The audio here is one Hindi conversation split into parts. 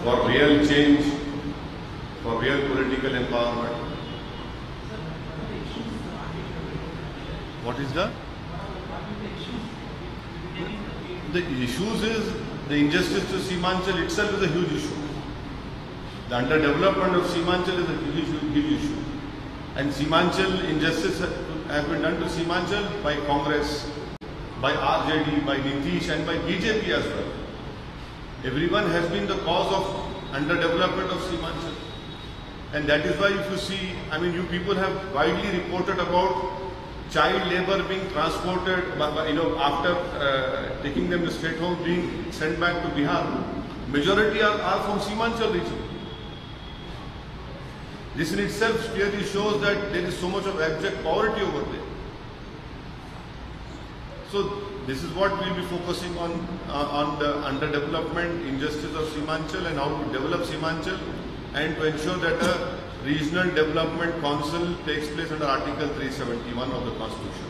for real change, for real political empowerment. What is that? The issues is the injustice to Seemanchal itself is a huge issue. The underdevelopment of Seemanchal is a huge issue. And Seemanchal injustice has been done to Seemanchal by Congress, by RJD, by Nitish and by BJP as well. Everyone has been the cause of underdevelopment of Seemanchal. And that is why if you see, I mean, you people have widely reported about child labor being transported, after taking them to state home, being sent back to Bihar. Majority are from Seemanchal region. This in itself clearly shows that there is so much of abject poverty over there. So this is what we'll be focusing on the underdevelopment, injustice of Seemanchal and how to develop Seemanchal and to ensure that a Regional Development Council takes place under Article 371 of the Constitution.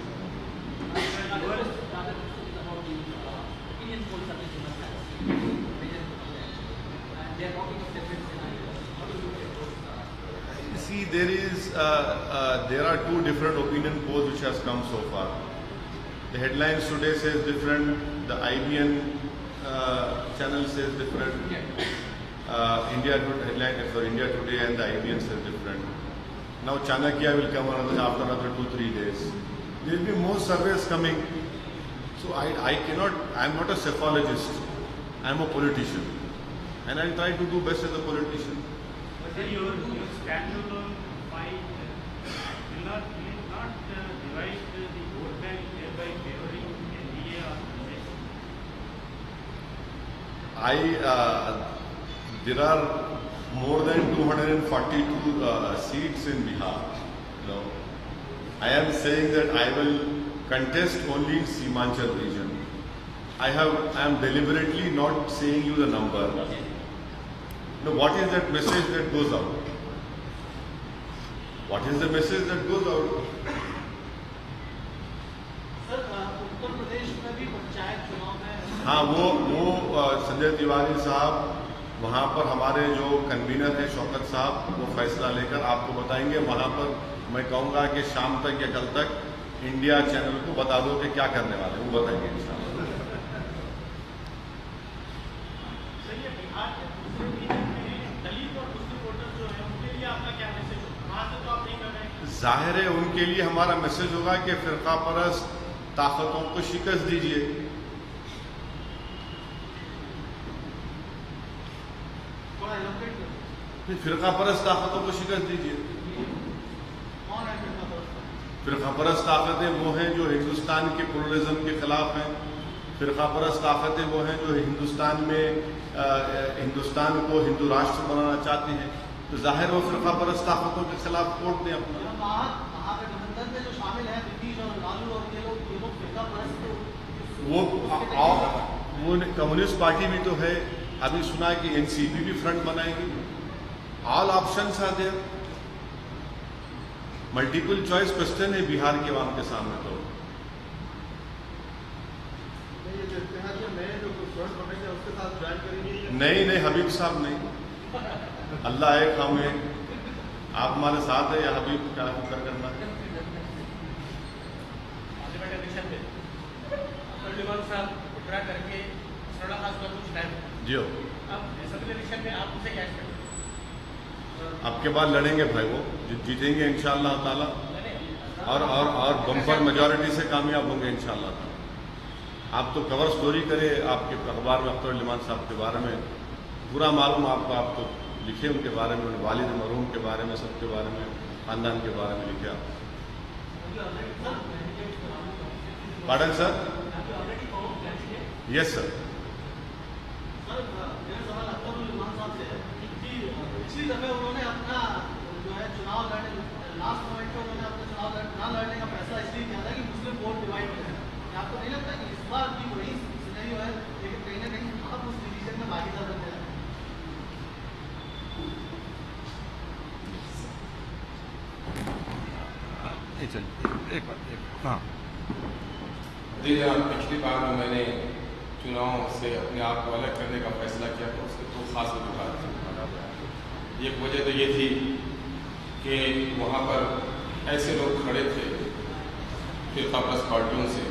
See, there are two different opinion polls which has come so far. The headlines today says different, the IBN channel says different, India Today and the IBN says different. Now Chanakya will come after another 2-3 days. There will be more surveys coming. So I am not a psephologist, I am a politician. And I will try to do best as a politician. But your standalone fight will not divide the vote bank thereby favoring NDA or there are more than 242 seats in Bihar. No. I am saying that I will contest only in Seemanchal region. I am deliberately not saying you the number. Now, what is that message that goes out? What is the message that goes out? Sir, Uttar Pradesh में भी पंचायत चुनाव में हाँ, वो संजय तिवारी साहब वहाँ पर हमारे जो कन्वीनर हैं शौकत साहब वो फैसला लेकर आपको बताएंगे। वहाँ पर मैं कहूँगा कि शाम तक या कल तक इंडिया चैनल को बता दो कि क्या करने वाले वो बताएंगे इंशाल्लाह। जाहिर है उनके लिए हमारा मैसेज होगा कि फिरका परस्त ताकतों को शिकस्त दीजिए। फिरका परस्त ताकतों को शिकस्त दीजिए। फिरका परस्त ताकतें वो हैं जो हिंदुस्तान के प्लुरलिज्म के खिलाफ हैं। फिरका परस्त ताकतें वो हैं जो हिंदुस्तान को हिंदू राष्ट्र बनाना चाहते हैं। तो जाहिर वो फिरका परस्त ताकतों के खिलाफ वोट दें अपना। महागठबंधन में जो शामिल है नीतीश और लालू और ये लोग फिरका परस्त वो कम्युनिस्ट पार्टी भी तो है। अभी सुना कि एनसीपी भी फ्रंट बनाएगी। All options are there. Multiple choice question है बिहार के आवाम के सामने। तो नहीं हबीब साहब नहीं, अल्लाह एक हम है। आप हमारे साथ है या हबीब क्या फिक्र करना है। जी हो आपके बाद लड़ेंगे भाई, वो जीतेंगे इंशाअल्लाह ताला और बम्पर मेजॉरिटी से कामयाब होंगे इंशाअल्लाह ताला। आप तो कवर स्टोरी करें आपके अखबार में अख्तर लिमान साहब के बारे में पूरा मालूम आपको। आप तो लिखे उनके बारे में, वालिद मरहूम के बारे में, सबके बारे में, खानदान के बारे में लिखे आप। Pardon sir? Yes sir. पिछली दफे उन्होंने अपना जो है चुनाव लड़ने लास्ट मोमेंट में उन्होंने अपना चुनाव ना लड़ने का फैसला इसलिए किया था कि मुस्लिम वोट डिवाइड हो जाए। आपको नहीं लगता कि इस बार भी वही सिनेरियो है, लेकिन कहीं ना कहीं आप उस डिवीजन में भागीदार बनते हैं? हाँ, पिछली बार मैंने चुनाव से अपने आप को अलग करने का फैसला किया तो उसके तो खास वजूहत माना गया। एक वजह तो ये थी कि वहाँ पर ऐसे लोग खड़े थे फिरकाप्रस्त पार्टियों से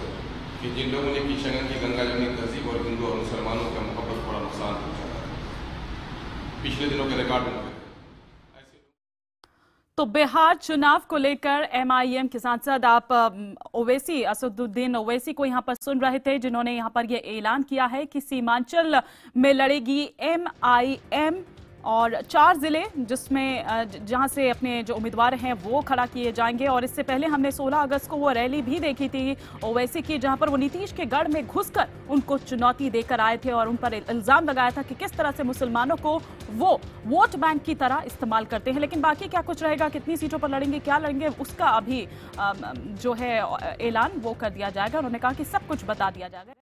कि जिन लोगों ने किशनगंज की गंगा जमनी तहजीब और हिंदू और मुसलमानों का मोहब्बत बड़ा नुकसान पहुँचा। पिछले दिनों के रिकॉर्ड में तो बिहार चुनाव को लेकर एमआईएम के सांसद आप ओवैसी, असदुद्दीन ओवैसी को यहां पर सुन रहे थे, जिन्होंने यहां पर यह ऐलान किया है कि सीमांचल में लड़ेगी एमआईएम और 4 जिले जिसमें जहां से अपने जो उम्मीदवार हैं वो खड़ा किए जाएंगे। और इससे पहले हमने 16 अगस्त को वो रैली भी देखी थी ओवैसी की, जहां पर वो नीतीश के गढ़ में घुसकर उनको चुनौती देकर आए थे और उन पर इल्जाम लगाया था कि किस तरह से मुसलमानों को वो वोट बैंक की तरह इस्तेमाल करते हैं। लेकिन बाकी क्या कुछ रहेगा, कितनी सीटों पर लड़ेंगे, क्या लड़ेंगे, उसका अभी जो है ऐलान वो कर दिया जाएगा। उन्होंने कहा कि सब कुछ बता दिया जाएगा।